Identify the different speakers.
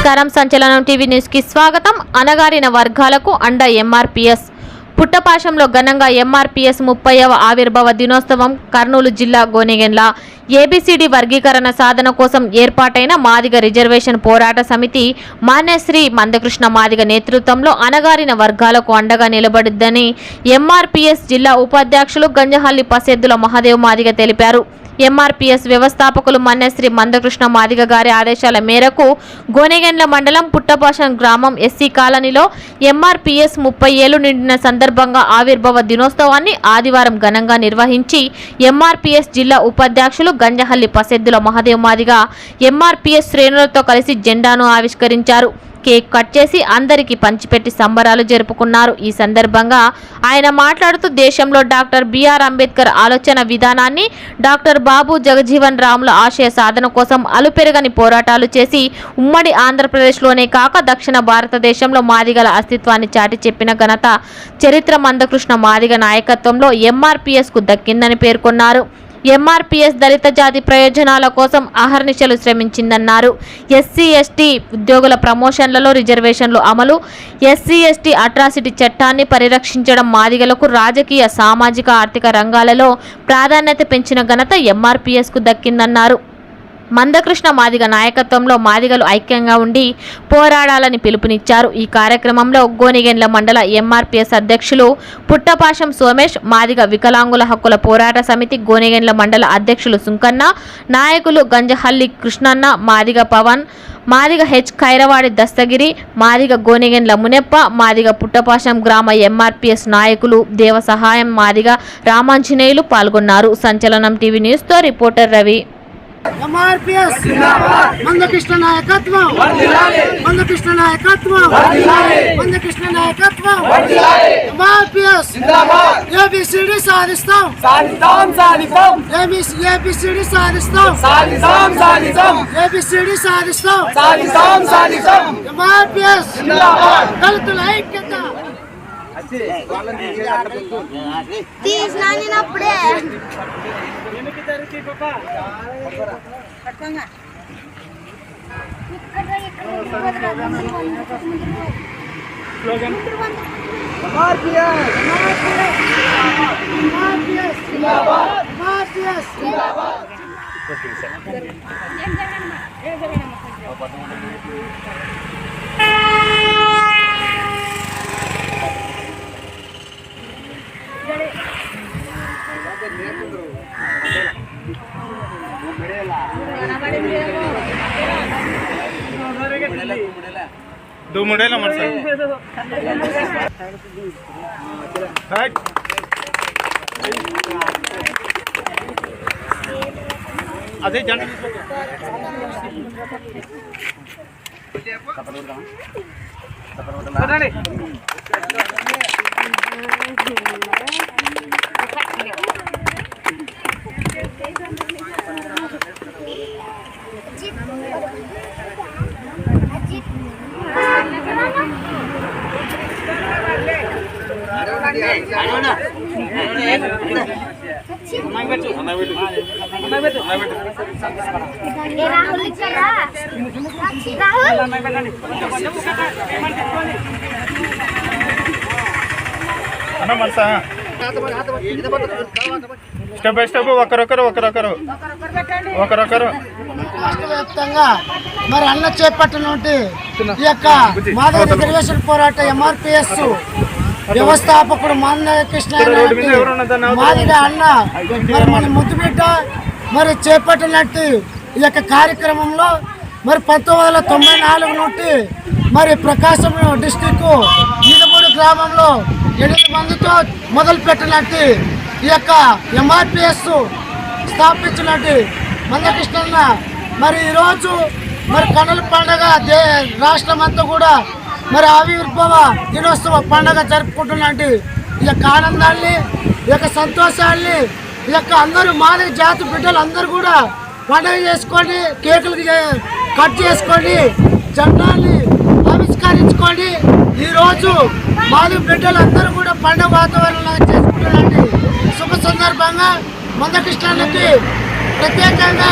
Speaker 1: నమస్కారం. సంచలనం TV news కి స్వాగతం. అనగారిన వర్గాలకు అండ ఎంఆర్పీఎస్. పుట్టపాశంలో ఘనంగా ఎంఆర్పీఎస్ 30వ ఆవిర్భావ దినోత్సవం. కర్నూలు జిల్లా గోనెగండ్ల ఏబిసిడి వర్గీకరణ సాధన కోసం ఏర్పాటైన మాదిగ రిజర్వేషన్ పోరాట సమితి మాన్యశ్రీ మందకృష్ణ మాదిగ నేతృత్వంలో అనగారిన వర్గాలకు అండగా నిలబడిద్దని ఎంఆర్పీఎస్ జిల్లా ఉపాధ్యక్షులు గంజహల్లి పసెద్దుల మహాదేవ్ మాదిగ తెలిపారు. ఎంఆర్పీఎస్ వ్యవస్థాపకులు మాన్యశ్రీ మందకృష్ణ మాదిగ గారి ఆదేశాల మేరకు గోనెగండ్ల మండలం పుట్టపాశం గ్రామం ఎస్సీ కాలనీలో ఎంఆర్పీఎస్ 30 ఏళ్లు నిండిన సందర్భంగా ఆవిర్భావ దినోత్సవాన్ని ఆదివారం ఘనంగా నిర్వహించి ఎంఆర్పీఎస్ జిల్లా ఉపాధ్యక్షులు గంజహల్లి పసెద్దుల మహాదేవ్ మాదిగ ఎంఆర్పీఎస్ శ్రేణులతో కలిసి జెండాను ఆవిష్కరించారు. కేక్ కట్ చేసి అందరికీ పంచిపెట్టి సంబరాలు జరుపుకున్నారు. ఈ సందర్భంగా ఆయన మాట్లాడుతూ దేశంలో డాక్టర్ బిఆర్ అంబేద్కర్ ఆలోచన విధానాన్ని, డాక్టర్ బాబు జగజీవన్ రాముల ఆశయ సాధన కోసం అలుపెరగని పోరాటాలు చేసి ఉమ్మడి ఆంధ్రప్రదేశ్లోనే కాక దక్షిణ భారతదేశంలో మాదిగల అస్తిత్వాన్ని చాటి చెప్పిన ఘనత చరిత్ర మందకృష్ణ మాదిగ నాయకత్వంలో ఎంఆర్పీఎస్కు దక్కిందని పేర్కొన్నారు. ఎంఆర్పీఎస్ దళిత జాతి ప్రయోజనాల కోసం అహర్నిశలు శ్రమించిందన్నారు. ఎస్సీ ఎస్టీ ఉద్యోగుల ప్రమోషన్లలో రిజర్వేషన్లు అమలు, ఎస్సీ ఎస్టీ అట్రాసిటీ చట్టాన్ని పరిరక్షించడం, మాదిగలకు రాజకీయ సామాజిక ఆర్థిక రంగాలలో ప్రాధాన్యత పెంచిన ఘనత ఎంఆర్పీఎస్కు దక్కిందన్నారు. మందకృష్ణ మాదిగ నాయకత్వంలో మాదిగలు ఐక్యంగా ఉండి పోరాడాలని పిలుపునిచ్చారు. ఈ కార్యక్రమంలో గోనెగండ్ల మండల ఎంఆర్పీఎస్ అధ్యక్షులు పుట్టపాశం సోమేష్, మాదిగ వికలాంగుల హక్కుల పోరాట సమితి గోనెగండ్ల మండల అధ్యక్షులు సుంకన్న, నాయకులు గంజహల్లి కృష్ణన్న, మాదిగ పవన్, మాదిగ హెచ్ ఖైరవాడి దస్తగిరి, మాదిగ గోనెగండ్ల మునెప్ప, మాదిగ పుట్టపాశం గ్రామ ఎంఆర్పీఎస్ నాయకులు దేవ సహాయం, మాదిగ రామాంజనేయులు పాల్గొన్నారు. సంచలనం టీవీ న్యూస్ తో రిపోర్టర్ రవి.
Speaker 2: ఎంఆర్పీఎస్ మందకృష్ణ నాయకత్వం, మందకృష్ణ నాయకత్వం, మందకృష్ణ నాయకత్వం. ఎంఆర్పీఎస్ ఏబిసిడి సాధిస్తాం, ఏబిసిడి సాధిస్తాం, ఏబిసిడి సాధిస్తాం. ఎంఆర్పీఎస్ దళితుల ఐక్యత తీసినప్పుడే
Speaker 3: दो मुड़ेला मर सर अदे जन స్టెప్ బై స్టెప్ ఒకరొకరు
Speaker 2: రాష్ట్ర వ్యాప్తంగా మరి అన్న చేపట్టినటువంటి ఈ యొక్క మాదిగ రిజర్వేషన్ పోరాట ఎంఆర్పీఎస్ వ్యవస్థాపకుడు మందకృష్ణ మాదిగ అన్న మరి మన ముద్దుబిడ్డ మరి చేపట్టినట్టు ఈ యొక్క కార్యక్రమంలో మరి 1994 నుండి మరి ప్రకాశం డిస్టిక్ ఈదమూడి గ్రామంలో 8 మందితో మొదలుపెట్టినట్టు ఈ యొక్క ఎంఆర్పీఎస్ స్థాపించినట్టు మందకృష్ణ మరి ఈరోజు మరి కనుల పండుగ రాష్ట్రం అంతా కూడా మరి ఆవిర్భావ దినోత్సవ పండుగ జరుపుకుంటున్నట్టు ఈ యొక్క ఆనందాన్ని, ఈ యొక్క సంతోషాన్ని, ఈ యొక్క అందరూ మాదిగ జాతి బిడ్డలు అందరూ కూడా పండుగ చేసుకొని కేకులు కట్ చేసుకొని జెండాన్ని ఆవిష్కరించుకొని ఈరోజు మాదిగ బిడ్డలందరూ కూడా పండుగ వాతావరణంలో చేసుకుంటున్నట్టు శుభ సందర్భంగా మందకృష్ణకి ప్రత్యేకంగా